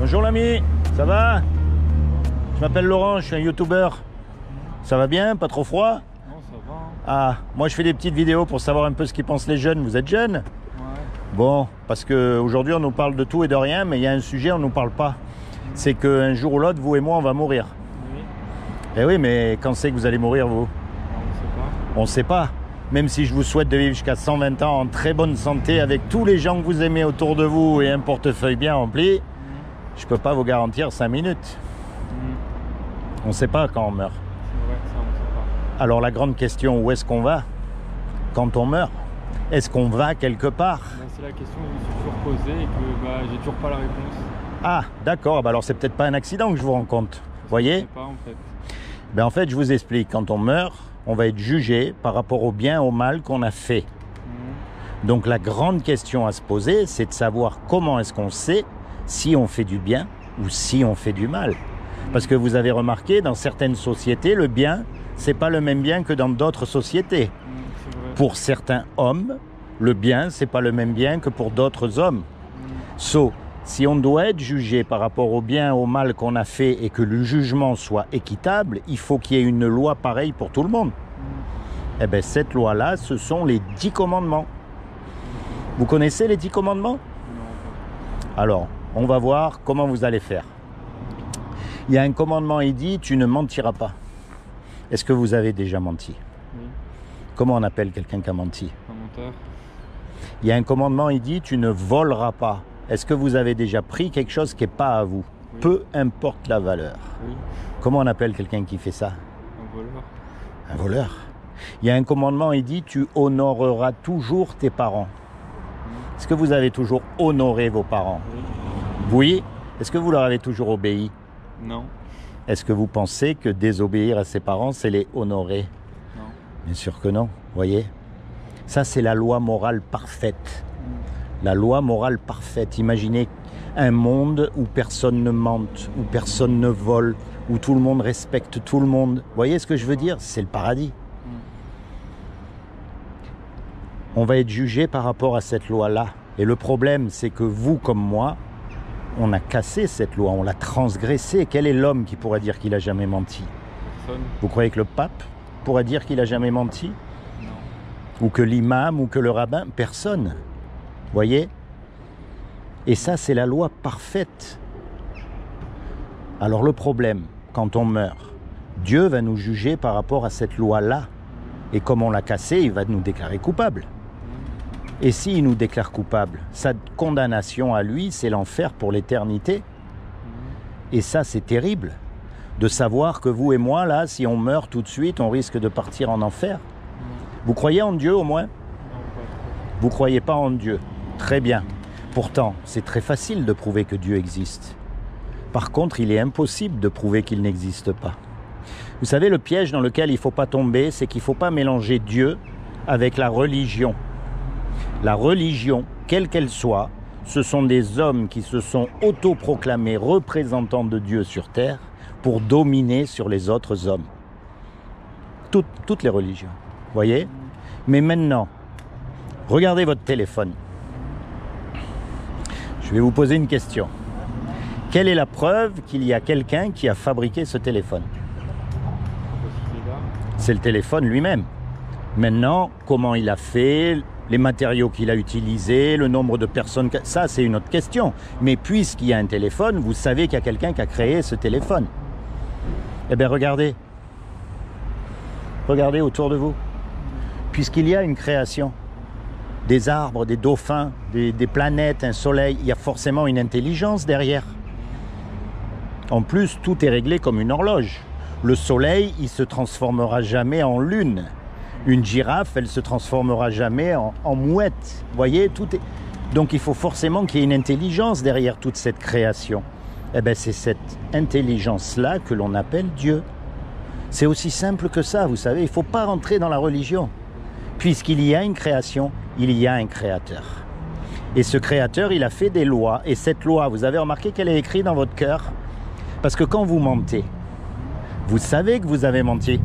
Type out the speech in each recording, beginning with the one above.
Bonjour l'ami, ça va? Je m'appelle Laurent, je suis un youtubeur. Ça va bien? Pas trop froid? Non, ça va. Ah, moi je fais des petites vidéos pour savoir un peu ce qu'ils pensent les jeunes. Vous êtes jeunes? Ouais. Bon, parce qu'aujourd'hui on nous parle de tout et de rien, mais il y a un sujet on nous parle pas. C'est qu'un jour ou l'autre, vous et moi, on va mourir. Oui. Eh oui, mais quand c'est que vous allez mourir, vous? On ne sait pas. On sait pas. Même si je vous souhaite de vivre jusqu'à 120 ans en très bonne santé, avec tous les gens que vous aimez autour de vous et un portefeuille bien rempli, je peux pas vous garantir 5 minutes. On sait pas quand on meurt. C'est vrai, ça, on ne sait pas. Alors la grande question, où est-ce qu'on va quand on meurt? Est-ce qu'on va quelque part? C'est la question que je me suis toujours posée et que j'ai toujours pas la réponse. Ah, d'accord. Alors c'est peut-être pas un accident que je vous rencontre. Vous voyez? Je sais pas en fait. En fait, je vous explique. Quand on meurt, on va être jugé par rapport au bien, au mal qu'on a fait. Donc la grande question à se poser, c'est de savoir comment est-ce qu'on sait si on fait du bien ou si on fait du mal. Parce que vous avez remarqué, dans certaines sociétés, le bien, c'est pas le même bien que dans d'autres sociétés. C'est vrai. Pour certains hommes, le bien, c'est pas le même bien que pour d'autres hommes. Si on doit être jugé par rapport au bien, au mal qu'on a fait et que le jugement soit équitable, il faut qu'il y ait une loi pareille pour tout le monde. Eh bien, cette loi-là, ce sont les 10 commandements. Vous connaissez les 10 commandements? Non, Alors, on va voir comment vous allez faire. Il y a un commandement, il dit, tu ne mentiras pas. Est-ce que vous avez déjà menti? oui. Comment on appelle quelqu'un qui a menti? Un menteur. Il y a un commandement, il dit, tu ne voleras pas. Est-ce que vous avez déjà pris quelque chose qui n'est pas à vous? Oui. Peu importe la valeur. Oui. Comment on appelle quelqu'un qui fait ça? Un voleur. Un voleur. Il y a un commandement, il dit, tu honoreras toujours tes parents. Est-ce que vous avez toujours honoré vos parents? Oui. Oui. Est-ce que vous leur avez toujours obéi? Non. Est-ce que vous pensez que désobéir à ses parents, c'est les honorer? Non. Bien sûr que non, voyez. Ça, c'est la loi morale parfaite. La loi morale parfaite. Imaginez un monde où personne ne mente, où personne ne vole, où tout le monde respecte tout le monde. Vous voyez ce que je veux dire? C'est le paradis. On va être jugé par rapport à cette loi-là. Et le problème, c'est que vous, comme moi, on a cassé cette loi, on l'a transgressée. Quel est l'homme qui pourrait dire qu'il n'a jamais menti? Personne. Vous croyez que le pape pourrait dire qu'il n'a jamais menti? Non. Ou que l'imam, ou que le rabbin? Personne. Voyez? Et ça, c'est la loi parfaite. Alors le problème, quand on meurt, Dieu va nous juger par rapport à cette loi-là. Et comme on l'a cassée, il va nous déclarer coupables. Et s'il nous déclare coupables, sa condamnation à lui, c'est l'enfer pour l'éternité. Et ça, c'est terrible. De savoir que vous et moi, là, si on meurt tout de suite, on risque de partir en enfer. Vous croyez en Dieu au moins? Non, pas trop. Vous croyez pas en Dieu? Très bien. Pourtant, c'est très facile de prouver que Dieu existe. Par contre, il est impossible de prouver qu'il n'existe pas. Vous savez, le piège dans lequel il ne faut pas tomber, c'est qu'il ne faut pas mélanger Dieu avec la religion. La religion, quelle qu'elle soit, ce sont des hommes qui se sont autoproclamés représentants de Dieu sur terre pour dominer sur les autres hommes. Toutes les religions, voyez? Mais maintenant, regardez votre téléphone. Je vais vous poser une question. Quelle est la preuve qu'il y a quelqu'un qui a fabriqué ce téléphone? C'est le téléphone lui-même. Maintenant, comment il a fait, les matériaux qu'il a utilisés, le nombre de personnes... Ça, c'est une autre question. Mais puisqu'il y a un téléphone, vous savez qu'il y a quelqu'un qui a créé ce téléphone. Eh bien, regardez. Regardez autour de vous. Puisqu'il y a une création, des arbres, des dauphins, des planètes, un soleil, il y a forcément une intelligence derrière. En plus, tout est réglé comme une horloge. Le soleil, il ne se transformera jamais en lune. Une girafe, elle ne se transformera jamais en mouette. Vous voyez, tout est... Donc il faut forcément qu'il y ait une intelligence derrière toute cette création. Eh bien, c'est cette intelligence-là que l'on appelle Dieu. C'est aussi simple que ça, vous savez. Il ne faut pas rentrer dans la religion. Puisqu'il y a une création, il y a un créateur. Et ce créateur, il a fait des lois. Et cette loi, vous avez remarqué qu'elle est écrite dans votre cœur? Parce que quand vous mentez, vous savez que vous avez menti.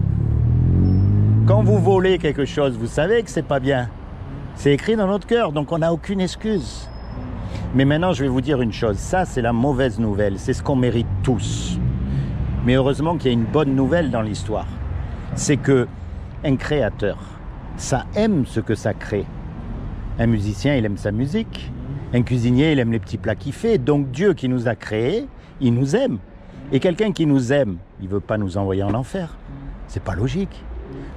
Quand vous volez quelque chose, vous savez que c'est pas bien. C'est écrit dans notre cœur, donc on n'a aucune excuse. Mais maintenant, je vais vous dire une chose. Ça, c'est la mauvaise nouvelle. C'est ce qu'on mérite tous. Mais heureusement qu'il y a une bonne nouvelle dans l'histoire. C'est que un créateur, ça aime ce que ça crée. Un musicien, il aime sa musique. Un cuisinier, il aime les petits plats qu'il fait. Donc Dieu qui nous a créés, il nous aime. Et quelqu'un qui nous aime, il ne veut pas nous envoyer en enfer. C'est pas logique.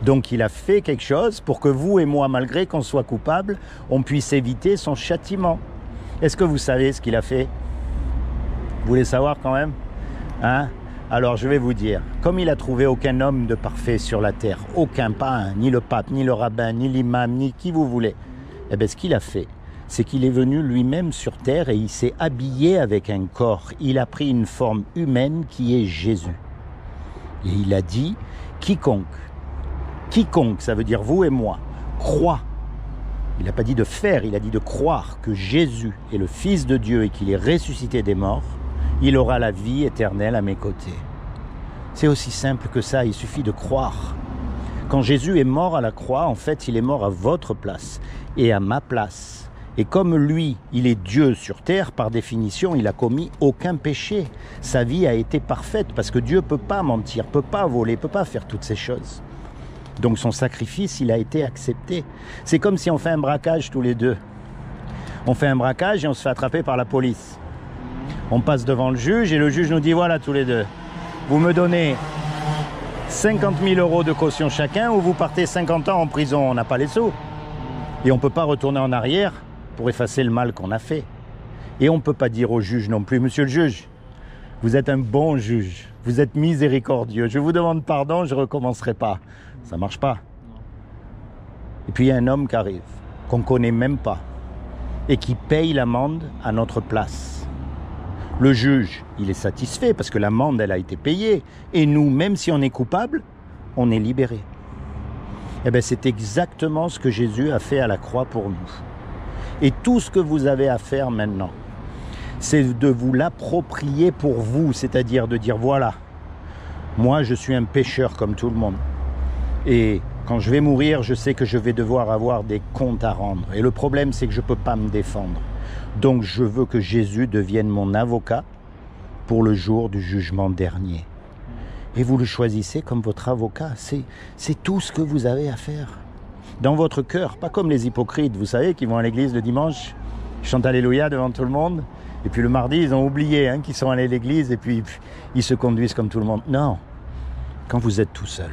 Donc il a fait quelque chose pour que vous et moi, malgré qu'on soit coupables, on puisse éviter son châtiment. Est-ce que vous savez ce qu'il a fait? Vous voulez savoir quand même? Hein? Alors je vais vous dire, comme il a trouvé aucun homme de parfait sur la terre, aucun, pas un, ni le pape, ni le rabbin, ni l'imam, ni qui vous voulez, eh bien ce qu'il a fait, c'est qu'il est venu lui-même sur terre et il s'est habillé avec un corps. Il a pris une forme humaine qui est Jésus. Et il a dit, quiconque, ça veut dire vous et moi, croit. Il n'a pas dit de faire, il a dit de croire que Jésus est le Fils de Dieu et qu'il est ressuscité des morts, il aura la vie éternelle à mes côtés. C'est aussi simple que ça, il suffit de croire. Quand Jésus est mort à la croix, en fait, il est mort à votre place et à ma place. Et comme lui, il est Dieu sur terre, par définition, il n'a commis aucun péché. Sa vie a été parfaite parce que Dieu ne peut pas mentir, ne peut pas voler, ne peut pas faire toutes ces choses. Donc son sacrifice, il a été accepté. C'est comme si on fait un braquage tous les deux. On fait un braquage et on se fait attraper par la police. On passe devant le juge et le juge nous dit, voilà tous les deux, vous me donnez 50 000 € de caution chacun ou vous partez 50 ans en prison, on n'a pas les sous. Et on ne peut pas retourner en arrière pour effacer le mal qu'on a fait. Et on ne peut pas dire au juge non plus, monsieur le juge, vous êtes un bon juge, vous êtes miséricordieux, je vous demande pardon, je ne recommencerai pas. Ça ne marche pas. Et puis il y a un homme qui arrive, qu'on ne connaît même pas, et qui paye l'amende à notre place. Le juge, il est satisfait parce que l'amende, elle a été payée. Et nous, même si on est coupable, on est libéré. Eh bien, c'est exactement ce que Jésus a fait à la croix pour nous. Et tout ce que vous avez à faire maintenant, c'est de vous l'approprier pour vous, c'est-à-dire de dire, voilà, moi je suis un pécheur comme tout le monde. Et quand je vais mourir, je sais que je vais devoir avoir des comptes à rendre. Et le problème, c'est que je ne peux pas me défendre. Donc je veux que Jésus devienne mon avocat pour le jour du jugement dernier. Et vous le choisissez comme votre avocat. C'est tout ce que vous avez à faire. Dans votre cœur, pas comme les hypocrites, vous savez, qui vont à l'église le dimanche, ils chantent Alléluia devant tout le monde, et puis le mardi, ils ont oublié qu'ils sont allés à l'église, et puis ils se conduisent comme tout le monde. Non, quand vous êtes tout seul,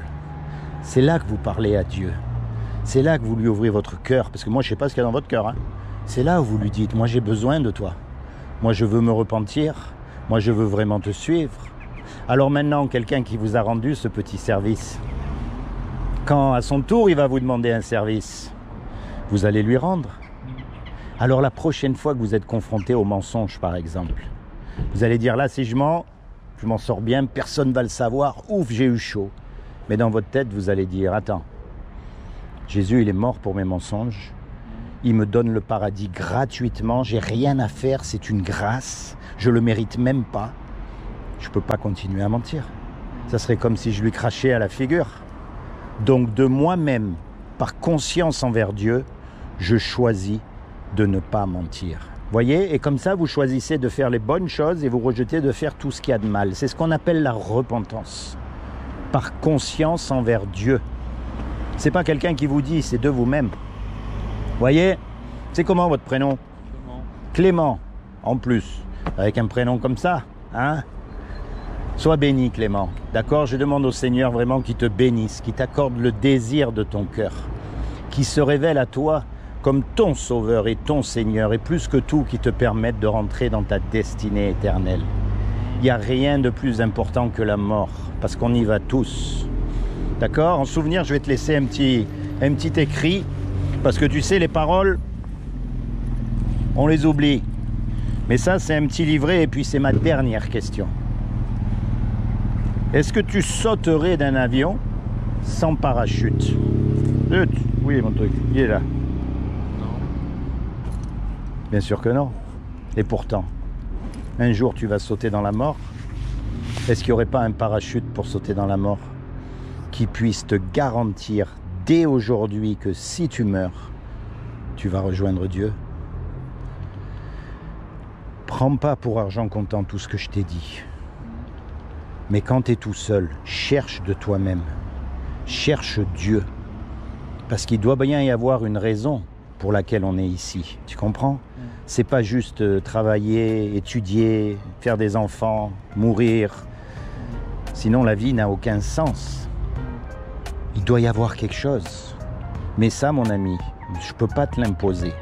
c'est là que vous parlez à Dieu. C'est là que vous lui ouvrez votre cœur, parce que moi, je ne sais pas ce qu'il y a dans votre cœur. C'est là où vous lui dites, moi j'ai besoin de toi. Moi je veux me repentir. Moi je veux vraiment te suivre. Alors maintenant, quelqu'un qui vous a rendu ce petit service, quand à son tour il va vous demander un service, vous allez lui rendre. Alors la prochaine fois que vous êtes confronté au mensonge par exemple, vous allez dire là si je m'en sors bien, personne ne va le savoir, ouf j'ai eu chaud. Mais dans votre tête vous allez dire, attends, Jésus il est mort pour mes mensonges. Il me donne le paradis gratuitement, j'ai rien à faire, c'est une grâce, je le mérite même pas. Je ne peux pas continuer à mentir. Ça serait comme si je lui crachais à la figure. Donc de moi-même, par conscience envers Dieu, je choisis de ne pas mentir. Voyez, et comme ça vous choisissez de faire les bonnes choses et vous rejetez de faire tout ce qu'il y a de mal. C'est ce qu'on appelle la repentance. Par conscience envers Dieu. C'est pas quelqu'un qui vous dit, c'est de vous-même. Voyez, c'est comment votre prénom? Clément, en plus, avec un prénom comme ça, hein? Sois béni Clément, d'accord? Je demande au Seigneur vraiment qu'il te bénisse, qu'il t'accorde le désir de ton cœur, qu'il se révèle à toi comme ton Sauveur et ton Seigneur, et plus que tout, qu'il te permette de rentrer dans ta destinée éternelle. Il n'y a rien de plus important que la mort, parce qu'on y va tous. D'accord? En souvenir, je vais te laisser un petit écrit, parce que tu sais, les paroles, on les oublie. Mais ça, c'est un petit livret, et puis c'est ma dernière question. Est-ce que tu sauterais d'un avion sans parachute? Oui, mon truc, il est là. Non. Bien sûr que non. Et pourtant, un jour tu vas sauter dans la mort. Est-ce qu'il n'y aurait pas un parachute pour sauter dans la mort qui puisse te garantir dès aujourd'hui que si tu meurs, tu vas rejoindre Dieu? Prends pas pour argent comptant tout ce que je t'ai dit. Mais quand tu es tout seul, cherche de toi-même. Cherche Dieu. Parce qu'il doit bien y avoir une raison pour laquelle on est ici. Tu comprends? C'est pas juste travailler, étudier, faire des enfants, mourir. Sinon la vie n'a aucun sens. Il doit y avoir quelque chose. Mais ça, mon ami, je peux pas te l'imposer.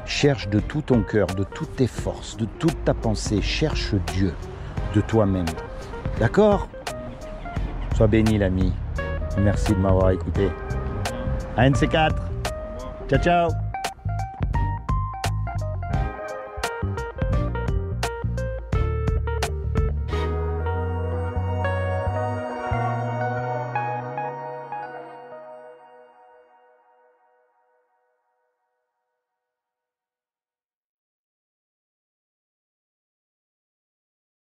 Cherche de tout ton cœur, de toutes tes forces, de toute ta pensée. Cherche Dieu de toi-même. D'accord? Sois béni, l'ami. Merci de m'avoir écouté. À un de ces quatre. Ciao, ciao.